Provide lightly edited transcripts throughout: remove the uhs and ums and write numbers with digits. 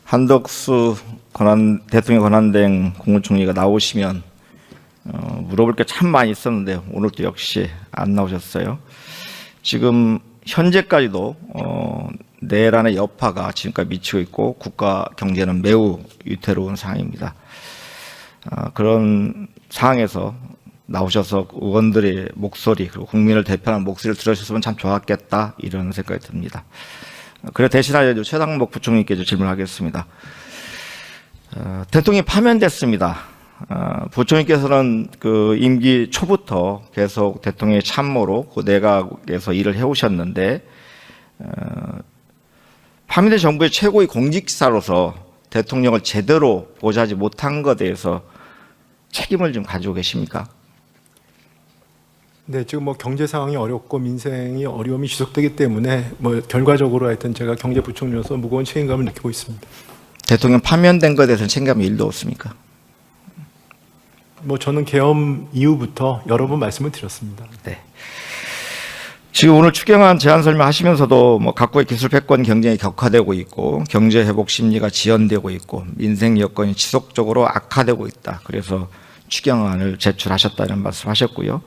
한덕수 대통령 권한대행 국무총리가 나오시면 물어볼 게 참 많이 있었는데 오늘도 역시 안 나오셨어요. 지금 현재까지도 내란의 여파가 지금까지 미치고 있고 국가 경제는 매우 위태로운 상황입니다. 그런 상황에서 나오셔서 의원들의 목소리 그리고 국민을 대표하는 목소리를 들으셨으면 참 좋았겠다 이런 생각이 듭니다. 그래 대신하여 최상목 부총리께 질문하겠습니다. 대통령이 파면됐습니다. 부총리께서는 그 임기 초부터 계속 대통령의 참모로 그 내각에서 일을 해오셨는데 파면된 정부의 최고의 공직자로서 대통령을 제대로 보좌하지 못한 것에 대해서 책임을 좀 가지고 계십니까? 네, 지금 경제 상황이 어렵고 민생이 어려움이 지속되기 때문에 결과적으로 하여튼 제가 경제부총리로서 무거운 책임감을 느끼고 있습니다. 대통령 파면된 것에 대해서는 책임감이 1도 없습니까? 저는 계엄 이후부터 여러 번 말씀을 드렸습니다. 네. 지금 오늘 추경안 제안 설명하시면서도 각국의 기술 패권 경쟁이 격화되고 있고 경제 회복 심리가 지연되고 있고 민생 여건이 지속적으로 악화되고 있다. 그래서 추경안을 제출하셨다는 말씀하셨고요.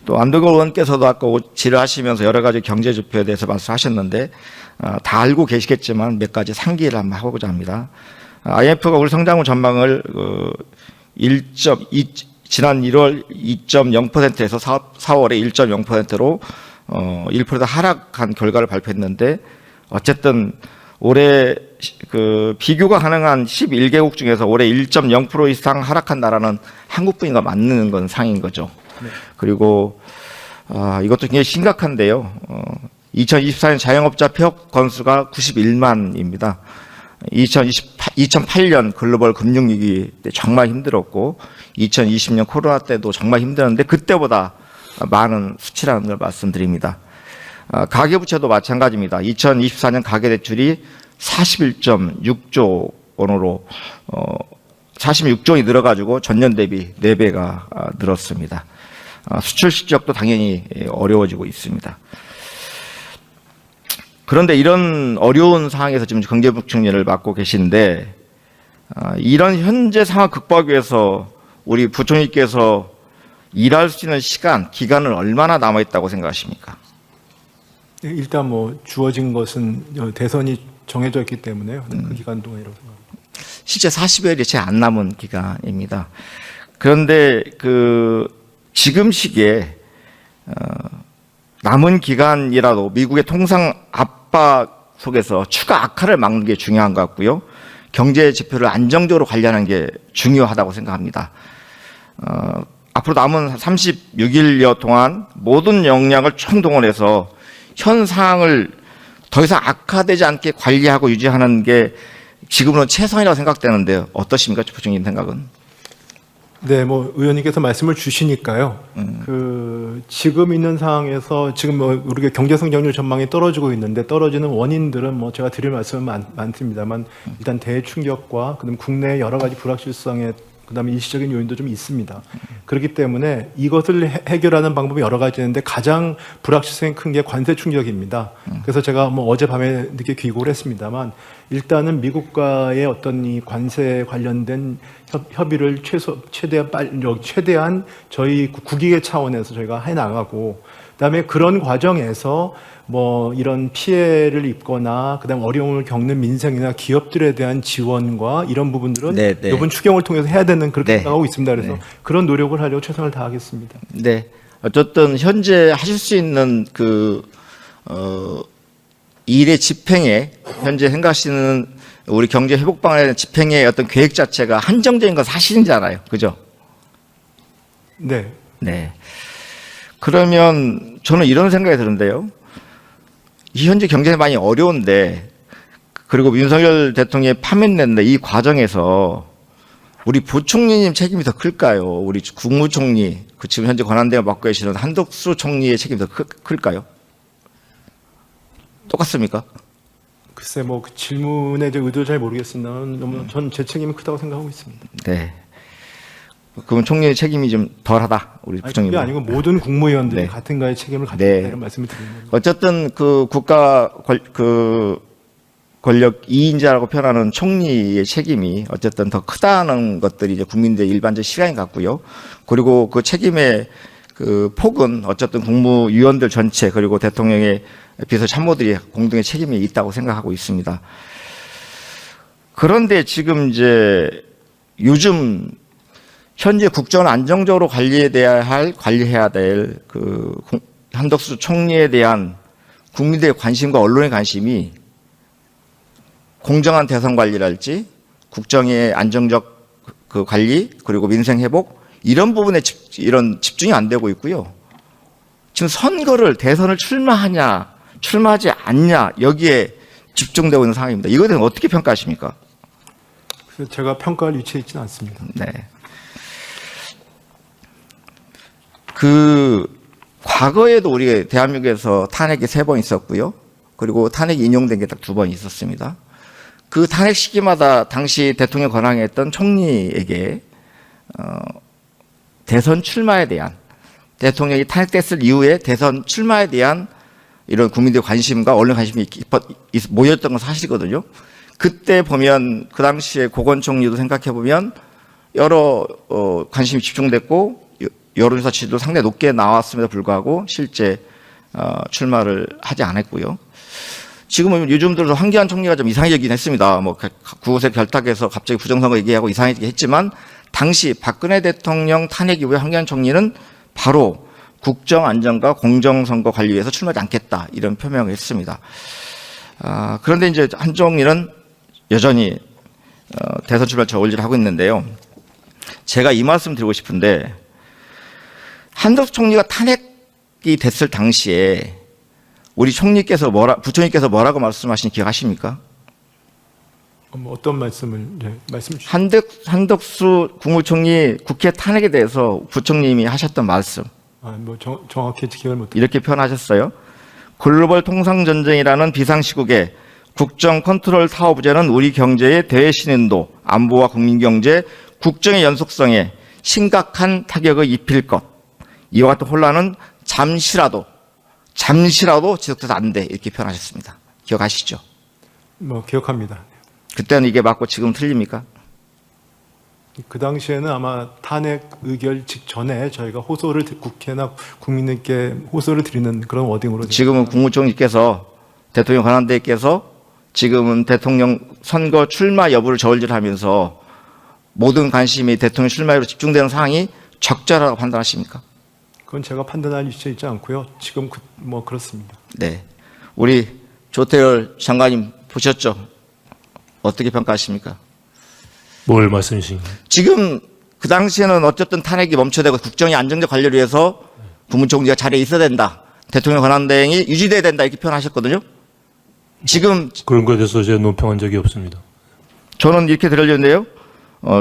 또 안덕호 의원께서도 아까 질의하시면서 여러 가지 경제 지표에 대해서 말씀하셨는데 다 알고 계시겠지만 몇 가지 상기를 한번 하고자 합니다. IMF가 우리 성장률 전망을 지난 1월 2.0%에서 4월에 1.0%로 1% 하락한 결과를 발표했는데 어쨌든 올해 그 비교가 가능한 11개국 중에서 올해 1.0% 이상 하락한 나라는 한국뿐인가 맞는 건 상인 거죠. 네. 그리고 이것도 굉장히 심각한데요. 2024년 자영업자 폐업 건수가 91만입니다. 2008년 글로벌 금융위기 때 정말 힘들었고 2020년 코로나 때도 정말 힘들었는데 그때보다 많은 수치라는 걸 말씀드립니다. 가계부채도 마찬가지입니다. 2024년 가계대출이 41.6조 원으로 46조 원이 늘어가지고 전년 대비 4배가 늘었습니다. 수출 실적도 당연히 어려워지고 있습니다. 그런데 이런 어려운 상황에서 지금 경제부총리를 맡고 계신데 이런 현재 상황 극복하기 위해서 우리 부총리께서 일할 수 있는 기간은 얼마나 남아있다고 생각하십니까? 일단 주어진 것은 대선이 정해져 있기 때문에요. 그 기간 동안이라고 생각합니다. 실제 40여일이 채 안 남은 기간입니다. 그런데 지금 시기에 남은 기간이라도 미국의 통상 압박 속에서 추가 악화를 막는 게 중요한 것 같고요. 경제 지표를 안정적으로 관리하는 게 중요하다고 생각합니다. 앞으로 남은 36일여 동안 모든 역량을 총동원해서 현 상황을 더 이상 악화되지 않게 관리하고 유지하는 게 지금은 최선이라고 생각되는데 어떠십니까, 부총리님 생각은? 네, 의원님께서 말씀을 주시니까요. 지금 있는 상황에서 지금 우리가 경제 성장률 전망이 떨어지고 있는데 떨어지는 원인들은 제가 드릴 말씀은 많습니다만 일단 대충격과 그다음 국내 여러 가지 불확실성에 그다음에 일시적인 요인도 좀 있습니다. 그렇기 때문에 이것을 해결하는 방법이 여러 가지 있는데 가장 불확실성이 큰 게 관세 충격입니다. 그래서 제가 어젯밤에 늦게 귀국을 했습니다만 일단은 미국과의 어떤 이 관세 관련된 협의를 최대한 저희 국익의 차원에서 저희가 해 나가고 그다음에 그런 과정에서 이런 피해를 입거나 그다음 어려움을 겪는 민생이나 기업들에 대한 지원과 이런 부분들은 이번 추경을 통해서 해야 되는 그렇게 생각하고 있습니다. 그래서 그런 노력을 하려고 최선을 다하겠습니다. 네, 어쨌든 현재 하실 수 있는 일의 집행에 현재 생각하시는 우리 경제 회복 방안에 대한 집행의 어떤 계획 자체가 한정적인 건 사실이잖아요, 그죠? 네. 네. 그러면 저는 이런 생각이 드는데요. 이 현재 경제는 많이 어려운데 그리고 윤석열 대통령이 파면됐는데 이 과정에서 우리 부총리님 책임이 더 클까요? 우리 국무총리, 지금 현재 권한대행을 맡고 계시는 한덕수 총리의 책임이 더 클까요? 똑같습니까? 글쎄 그 질문의 의도를 잘 모르겠습니다만 전 제 책임이 크다고 생각하고 있습니다. 네. 그러면 총리의 책임이 좀 덜하다, 우리 부총리. 그게 아니고 모든 국무위원들이 같은 가의 책임을 가지고 있다 이런 말씀을 드립니다. 어쨌든 국가 권력 2인자라고 표현하는 총리의 책임이 어쨌든 더 크다는 것들이 이제 국민들의 일반적 시각인 것 같고요. 그리고 그 책임의 그 폭은 어쨌든 국무위원들 전체 그리고 대통령의 비서 참모들이 공동의 책임이 있다고 생각하고 있습니다. 그런데 지금 이제 요즘 현재 국정을 안정적으로 관리해야 될 그 한덕수 총리에 대한 국민들의 관심과 언론의 관심이 공정한 대선 관리랄지 국정의 안정적 그 관리 그리고 민생 회복 이런 부분에 이런 집중이 안 되고 있고요. 지금 선거를 대선을 출마하냐 출마하지 않냐 여기에 집중되고 있는 상황입니다. 이거에 대해서 어떻게 평가하십니까? 그래서 제가 평가할 위치에 있지는 않습니다. 네. 그 과거에도 우리 대한민국에서 탄핵이 3번 있었고요. 그리고 탄핵이 인용된 게 딱 2번 있었습니다. 그 탄핵 시기마다 당시 대통령 권한에 했던 총리에게 대선 출마에 대한 대통령이 탄핵됐을 이후에 대선 출마에 대한 이런 국민들의 관심과 언론 관심이 모였던 건 사실이거든요. 그때 보면 그 당시에 고건 총리도 생각해 보면 여러 관심이 집중됐고 여론조사 지지도 상당히 높게 나왔음에도 불구하고 실제 출마를 하지 않았고요. 지금은 요즘 들어서 황교안 총리가 좀 이상해지긴 했습니다. 뭐 구호세 결탁해서 갑자기 부정선거 얘기하고 이상해지긴 했지만 당시 박근혜 대통령 탄핵 이후에 황교안 총리는 바로 국정 안정과 공정선거 관리 위해서 출마하지 않겠다 이런 표명을 했습니다. 그런데 이제 한 총리는 여전히 대선 출마 저울질을 하고 있는데요. 제가 이 말씀 드리고 싶은데 한덕수 총리가 탄핵이 됐을 당시에 우리 총리께서 부총리께서 뭐라고 말씀하시는지 기억하십니까? 어떤 말씀을 말씀 주시죠? 한덕수 국무총리 국회 탄핵에 대해서 부총님이 하셨던 말씀 정확히 기억을 못. 이렇게 표현하셨어요. 글로벌 통상 전쟁이라는 비상시국에 국정 컨트롤 타워 부재는 우리 경제의 대신인도, 안보와 국민 경제, 국정의 연속성에 심각한 타격을 입힐 것. 이와 같은 혼란은 잠시라도 지속돼서 안 돼. 이렇게 표현하셨습니다. 기억하시죠? 기억합니다. 그때는 이게 맞고 지금 틀립니까? 그 당시에는 아마 탄핵 의결 직전에 저희가 호소를 국회나 국민들께 호소를 드리는 그런 워딩으로 지금은 국무총리께서 대통령 권한대행께서 지금은 대통령 선거 출마 여부를 저울질하면서 모든 관심이 대통령 출마로 집중되는 상황이 적절하다고 판단하십니까? 그건 제가 판단할 위치에 있지 않고요. 지금 그렇습니다. 네, 우리 조태열 장관님 보셨죠? 어떻게 평가하십니까? 뭘 말씀이신가요? 지금 그 당시에는 어쨌든 탄핵이 멈춰되고 국정의 안정적 관리를 위해서 국무총리가 자리에 있어야 된다. 대통령 권한대행이 유지돼야 된다. 이렇게 표현하셨거든요. 지금 그런 것에 대해서 제가 논평한 적이 없습니다. 저는 이렇게 들으려는데요.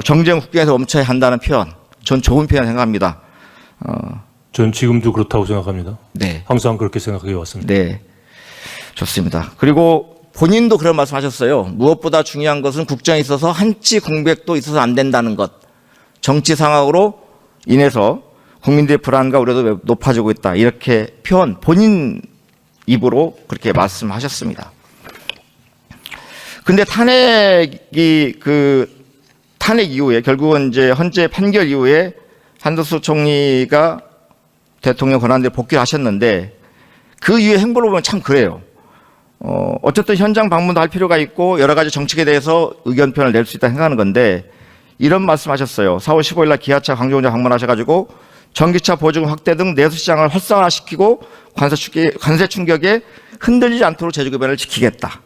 정쟁 국경에서 멈춰야 한다는 표현. 전 좋은 표현 생각합니다. 전 지금도 그렇다고 생각합니다. 네. 항상 그렇게 생각해 왔습니다. 네. 좋습니다. 그리고 본인도 그런 말씀 하셨어요. 무엇보다 중요한 것은 국정에 있어서 한치 공백도 있어서 안 된다는 것. 정치 상황으로 인해서 국민들의 불안과 우려도 높아지고 있다. 이렇게 본인 입으로 그렇게 말씀하셨습니다. 근데 탄핵 이후에 결국은 이제 헌재 판결 이후에 한덕수 총리가 대통령 권한대로 복귀를 하셨는데 그 이후의 행보를 보면 참 그래요. 어쨌든 현장 방문도 할 필요가 있고 여러 가지 정책에 대해서 의견 표현을 낼 수 있다 생각하는 건데 이런 말씀하셨어요. 4월 15일 날 기아차 광주공장 방문하셔가지고 전기차 보조금 확대 등 내수시장을 활성화시키고 관세 충격에 흔들리지 않도록 제조급여를 지키겠다.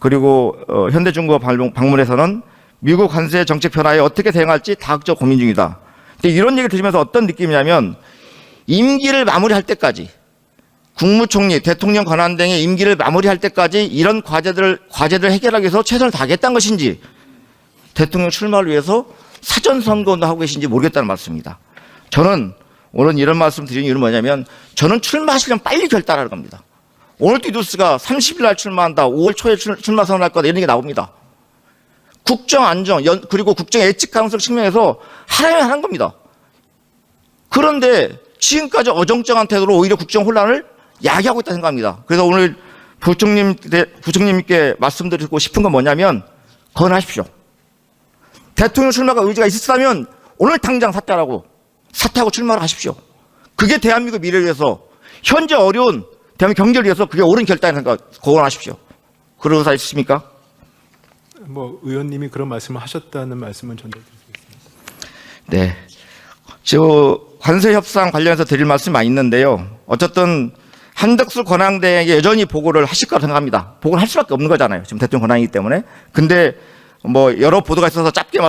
그리고 현대중공업 방문에서는 미국 관세 정책 변화에 어떻게 대응할지 다각적 고민 중이다. 근데 이런 얘기를 들으면서 어떤 느낌이냐면 임기를 마무리할 때까지 국무총리, 대통령 권한대행의 임기를 마무리할 때까지 이런 과제들을 해결하기 위해서 최선을 다하겠다는 것인지 대통령 출마를 위해서 사전선거도 하고 계신지 모르겠다는 말씀입니다. 저는 오늘 이런 말씀 드리는 이유는 뭐냐면 저는 출마하시려면 빨리 결단하는 겁니다. 오늘도 뉴스가 30일 날 출마한다, 5월 초에 출마 선언할 거다 이런 게 나옵니다. 국정 안정, 그리고 국정 예측 가능성 측면에서 하라면 하는 겁니다. 그런데 지금까지 어정쩡한 태도로 오히려 국정 혼란을 야기하고 있다 생각합니다. 그래서 오늘 부총님께 말씀드리고 싶은 건 뭐냐면 건하십시오. 대통령 출마가 의지가 있었다면 오늘 당장 사퇴하고 출마를 하십시오. 그게 대한민국 미래를 위해서 현재 어려운 대한민국 경제를 위해서 그게 옳은 결단이니까 고언하십시오. 그런 의사 있으십니까? 뭐 의원님이 그런 말씀을 하셨다는 말씀은 전달드리겠습니다. 네. 저 관세 협상 관련해서 드릴 말씀이 많이 있는데요. 어쨌든 한덕수 권한대행에게 여전히 보고를 하실 거라고 생각합니다. 보고를 할 수밖에 없는 거잖아요. 지금 대통령 권한이기 때문에. 근데 뭐 여러 보도가 있어서 짧게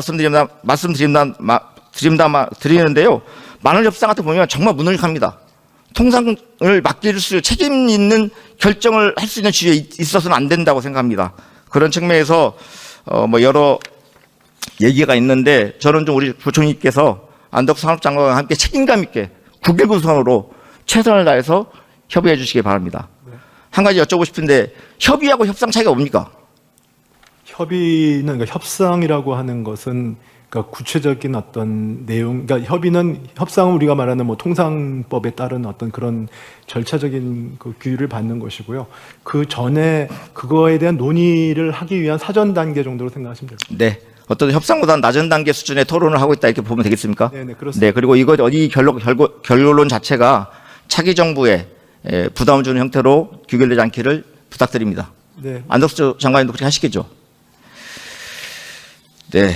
드리는데요. 만원 협상 같은 거 보면 정말 무능력합니다. 통상을 맡길 수 책임 있는 결정을 할 수 있는 지위에 있어서는 안 된다고 생각합니다. 그런 측면에서 뭐 여러 얘기가 있는데 저는 좀 우리 부총리께서 안덕수 산업장관과 함께 책임감 있게 9.19 선으로 최선을 다해서 협의해 주시기 바랍니다. 한 가지 여쭤보고 싶은데 협의하고 협상 차이가 뭡니까? 협의는 그러니까 협상이라고 하는 것은 그러니까 구체적인 어떤 내용, 그러니까 협상은 우리가 말하는 뭐 통상법에 따른 어떤 그런 절차적인 그 규율을 받는 것이고요. 그 전에 그거에 대한 논의를 하기 위한 사전 단계 정도로 생각하시면 됩니다. 네. 어떤 협상보다는 낮은 단계 수준의 토론을 하고 있다 이렇게 보면 되겠습니까? 네, 그렇습니다. 네, 그리고 이거 이 결론 자체가 차기 정부에 부담을 주는 형태로 규결되지 않기를 부탁드립니다. 네. 안덕수 장관님도 그렇게 하시겠죠? 네.